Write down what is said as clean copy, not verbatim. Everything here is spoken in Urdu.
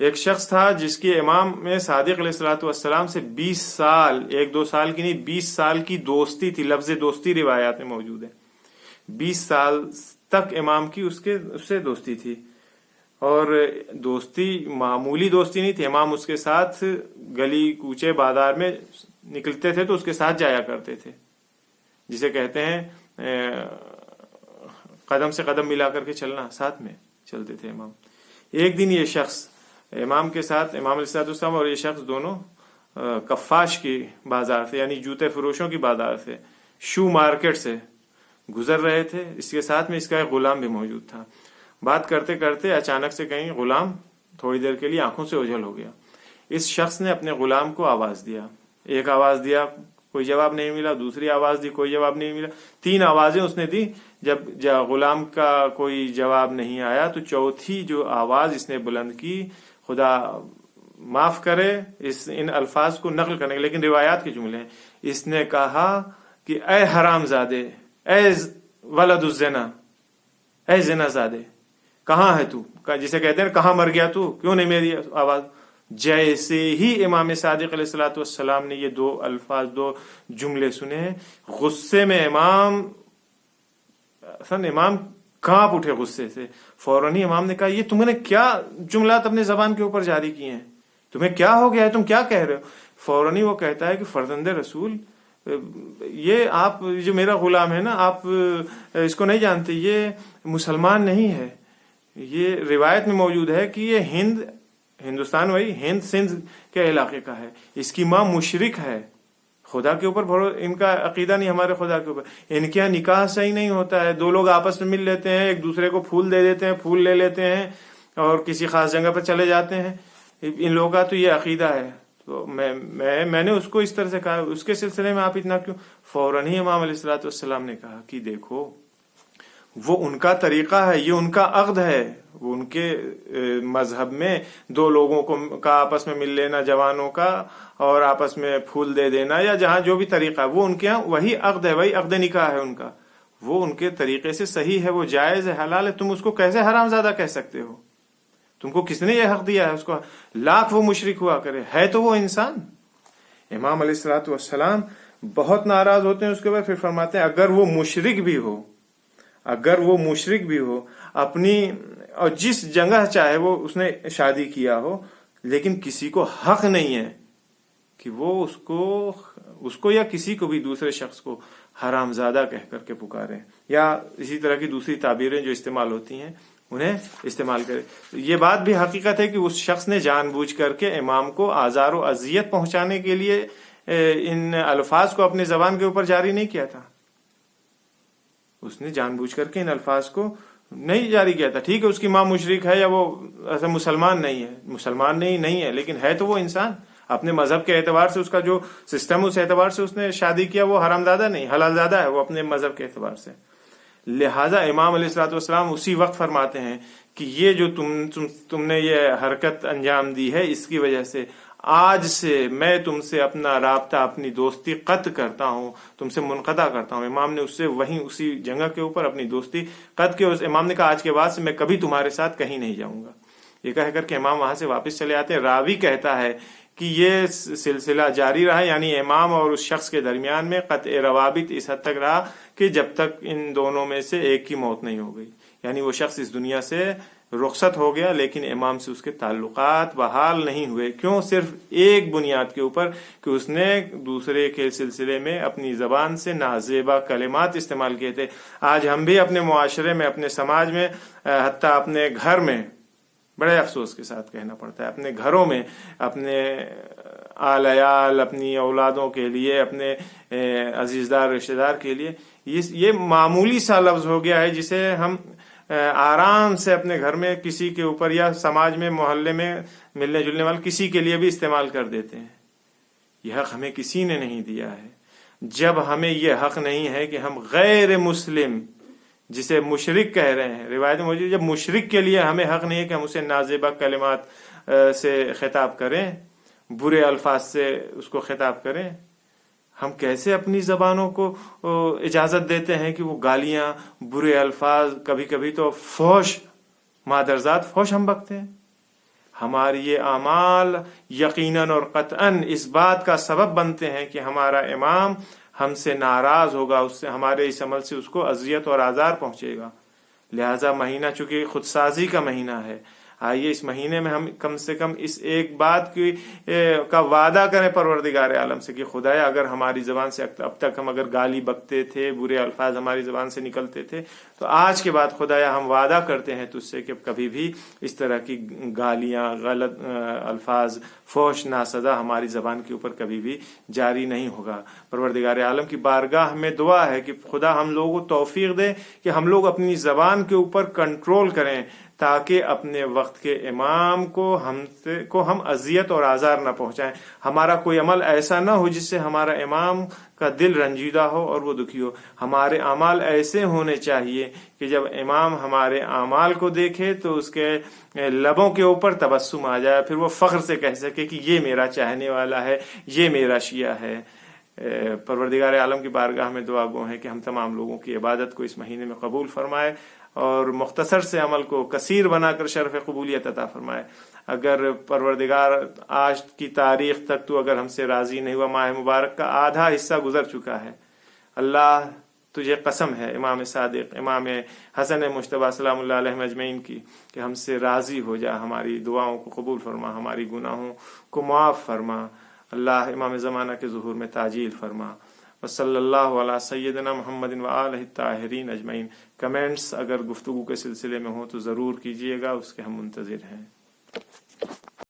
ایک شخص تھا جس کی امام میں صادق علیہ الصلوۃ والسلام سے 20 سال، 1-2 سال کی نہیں 20 سال کی دوستی تھی. لفظ دوستی روایات میں موجود ہے. 20 سال تک امام کی اس سے دوستی تھی، اور دوستی معمولی دوستی نہیں تھی. امام اس کے ساتھ گلی کوچے بازار میں نکلتے تھے تو اس کے ساتھ جایا کرتے تھے، جسے کہتے ہیں قدم سے قدم ملا کر کے چلنا، ساتھ میں چلتے تھے امام. ایک دن یہ شخص امام کے ساتھ، امام علیہ السلام اور یہ شخص دونوں کفاش کی بازار سے، یعنی جوتے فروشوں کی بازار سے، شو مارکیٹ سے گزر رہے تھے. اس کے ساتھ میں اس کا ایک غلام بھی موجود تھا. بات کرتے کرتے اچانک سے کہیں غلام تھوڑی دیر کے لیے آنکھوں سے اوجھل ہو گیا. اس شخص نے اپنے غلام کو آواز دیا. ایک آواز دیا، کوئی جواب نہیں ملا. دوسری آواز دی، کوئی جواب نہیں ملا. 3 آوازیں اس نے دی. جب غلام کا کوئی جواب نہیں آیا تو چوتھی جو آواز اس نے بلند کی، خدا معاف کرے ان الفاظ کو نقل کرنے کے، لیکن روایات کے جملے ہیں. اس نے کہا کہ اے حرام زادے، اے ولد الزنا، اے زنا زادے، کہاں ہے تو؟ جسے کہتے ہیں کہاں مر گیا تو، کیوں نہیں میری آواز؟ جیسے ہی امام صادق علیہ الصلوۃ والسلام نے یہ 2 الفاظ، 2 جملے سنے، غصے میں امام کانپ اٹھے غصے سے. فوراً ہی امام نے کہا یہ تم نے کیا جملات اپنے زبان کے اوپر جاری کیے ہیں؟ تمہیں کیا ہو گیا ہے؟ تم کیا کہہ رہے ہو؟ فوراً ہی وہ کہتا ہے کہ فرزند رسول، یہ آپ جو میرا غلام ہے نا، آپ اس کو نہیں جانتے، یہ مسلمان نہیں ہے. یہ روایت میں موجود ہے کہ یہ ہندوستان، وہی ہند سندھ کے علاقے کا ہے. اس کی ماں مشرک ہے، خدا کے اوپر ان کا عقیدہ نہیں ہمارے خدا کے اوپر. ان کے یہاں نکاح صحیح نہیں ہوتا ہے. 2 لوگ آپس میں مل لیتے ہیں، ایک دوسرے کو پھول دے دیتے ہیں، پھول لے لیتے ہیں اور کسی خاص جگہ پر چلے جاتے ہیں. ان لوگوں کا تو یہ عقیدہ ہے. تو میں نے اس کو اس طرح سے کہا، اس کے سلسلے میں آپ اتنا کیوں؟ فوراً ہی امام علیہ الصلوۃ والسلام نے کہا کہ دیکھو، وہ ان کا طریقہ ہے، یہ ان کا عقد ہے. وہ ان کے مذہب میں 2 لوگوں کا آپس میں مل لینا، جوانوں کا، اور آپس میں پھول دے دینا، یا جہاں جو بھی طریقہ ہے وہ ان کے یہاں وہی عقد ہے، وہی عقد نکاح ہے ان کا. وہ ان کے طریقے سے صحیح ہے، وہ جائز ہے، حلال ہے. تم اس کو کیسے حرام زادہ کہہ سکتے ہو؟ تم کو کس نے یہ حق دیا ہے اس کو؟ لاکھ وہ مشرک ہوا کرے، ہے تو وہ انسان. امام علیہ الصلوۃ والسلام بہت ناراض ہوتے ہیں. اس کے بعد پھر فرماتے ہیں اگر وہ مشرک بھی ہو اپنی، اور جس جگہ چاہے وہ اس نے شادی کیا ہو، لیکن کسی کو حق نہیں ہے کہ وہ اس کو یا کسی کو بھی دوسرے شخص کو حرام زادہ کہہ کر کے پکارے، یا اسی طرح کی دوسری تعبیریں جو استعمال ہوتی ہیں انہیں استعمال کرے. یہ بات بھی حقیقت ہے کہ اس شخص نے جان بوجھ کر کے امام کو آزار و اذیت پہنچانے کے لیے ان الفاظ کو اپنے زبان کے اوپر جاری نہیں کیا تھا. اس نے جان بوجھ کر کے ان الفاظ کو نہیں جاری کیا تھا. ٹھیک ہے، اس کی ماں مشرک ہے، یا وہ ایسا مسلمان نہیں ہے، لیکن ہے تو وہ انسان. اپنے مذہب کے اعتبار سے اس کا جو سسٹم، اس اعتبار سے اس نے شادی کیا، وہ حرام زادہ نہیں، حلال زادہ ہے وہ اپنے مذہب کے اعتبار سے. لہٰذا امام علیہ الصلوۃ والسلام اسی وقت فرماتے ہیں کہ یہ جو تم نے یہ حرکت انجام دی ہے، اس کی وجہ سے آج سے میں تم سے اپنا رابطہ، اپنی دوستی قطع کرتا ہوں، تم سے منقطع کرتا ہوں. امام نے اس سے وہیں اسی جگہ کے اوپر اپنی دوستی قطع کی. امام نے کہا آج کے بعد سے میں کبھی تمہارے ساتھ کہیں نہیں جاؤں گا. یہ کہہ کر کے امام وہاں سے واپس چلے آتے ہیں. راوی کہتا ہے کہ یہ سلسلہ جاری رہا، یعنی امام اور اس شخص کے درمیان میں قطع روابط اس حد تک رہا کہ جب تک ان دونوں میں سے ایک کی موت نہیں ہو گئی. یعنی وہ شخص اس دنیا سے رخصت ہو گیا، لیکن امام سے اس کے تعلقات بحال نہیں ہوئے. کیوں؟ صرف ایک بنیاد کے اوپر کہ اس نے دوسرے کے سلسلے میں اپنی زبان سے نازیبا کلمات استعمال کیے تھے. آج ہم بھی اپنے معاشرے میں، اپنے سماج میں، حتیٰ اپنے گھر میں، بڑے افسوس کے ساتھ کہنا پڑتا ہے، اپنے گھروں میں اپنے آل عیال، اپنی اولادوں کے لیے، اپنے عزیزدار رشتہ دار کے لیے یہ معمولی سا لفظ ہو گیا ہے جسے ہم آرام سے اپنے گھر میں کسی کے اوپر یا سماج میں، محلے میں ملنے جلنے والے کسی کے لیے بھی استعمال کر دیتے ہیں. یہ حق ہمیں کسی نے نہیں دیا ہے. جب ہمیں یہ حق نہیں ہے کہ ہم غیر مسلم، جسے مشرک کہہ رہے ہیں، روایت میں موجود، جب مشرک کے لیے ہمیں حق نہیں ہے کہ ہم اسے نازیبا کلمات سے خطاب کریں، برے الفاظ سے اس کو خطاب کریں، ہم کیسے اپنی زبانوں کو اجازت دیتے ہیں کہ وہ گالیاں، برے الفاظ، کبھی کبھی تو فحش، مادرزاد فحش ہم بکتے ہیں. ہماری یہ اعمال یقیناً اور قطعاً اس بات کا سبب بنتے ہیں کہ ہمارا امام ہم سے ناراض ہوگا، اس سے ہمارے اس عمل سے اس کو اذیت اور آزار پہنچے گا۔ لہذا مہینہ چونکہ خود سازی کا مہینہ ہے، آئیے اس مہینے میں ہم کم سے کم اس ایک بات کا وعدہ کریں پروردگار عالم سے کہ خدایا اگر ہماری زبان سے اب تک ہم اگر گالی بکتے تھے، برے الفاظ ہماری زبان سے نکلتے تھے، تو آج کے بعد خدایا ہم وعدہ کرتے ہیں تجھ سے کہ کبھی بھی اس طرح کی گالیاں، غلط الفاظ، فحش ناسزا ہماری زبان کے اوپر کبھی بھی جاری نہیں ہوگا۔ پروردگار عالم کی بارگاہ میں دعا ہے کہ خدا ہم لوگوں کو توفیق دے کہ ہم لوگ اپنی زبان کے اوپر کنٹرول کریں، تاکہ اپنے وقت کے امام کو ہم اذیت اور آزار نہ پہنچائیں۔ ہمارا کوئی عمل ایسا نہ ہو جس سے ہمارا امام کا دل رنجیدہ ہو اور وہ دکھی ہو۔ ہمارے اعمال ایسے ہونے چاہیے کہ جب امام ہمارے اعمال کو دیکھے تو اس کے لبوں کے اوپر تبسم آ جائے، پھر وہ فخر سے کہہ سکے کہ یہ میرا چاہنے والا ہے، یہ میرا شیعہ ہے۔ پروردگار عالم کی بارگاہ میں دعا گو ہے کہ ہم تمام لوگوں کی عبادت کو اس مہینے میں قبول فرمائے اور مختصر سے عمل کو کثیر بنا کر شرف قبولیت عطا فرمائے۔ اگر پروردگار آج کی تاریخ تک تو اگر ہم سے راضی نہیں ہوا، ماہ مبارک کا آدھا حصہ گزر چکا ہے، اللہ تجھے قسم ہے امام صادق، امام حسن مجتبیٰ سلام اللہ علیہ اجمعین کی، کہ ہم سے راضی ہو جا، ہماری دعاؤں کو قبول فرما، ہماری گناہوں کو معاف فرما۔ اللہ امام زمانہ کے ظہور میں تعجیل فرما۔ وصلی اللہ علی سیدنا محمد وآلہ الطاہرین اجمعین۔ کمنٹس اگر گفتگو کے سلسلے میں ہوں تو ضرور کیجیے گا، اس کے ہم منتظر ہیں۔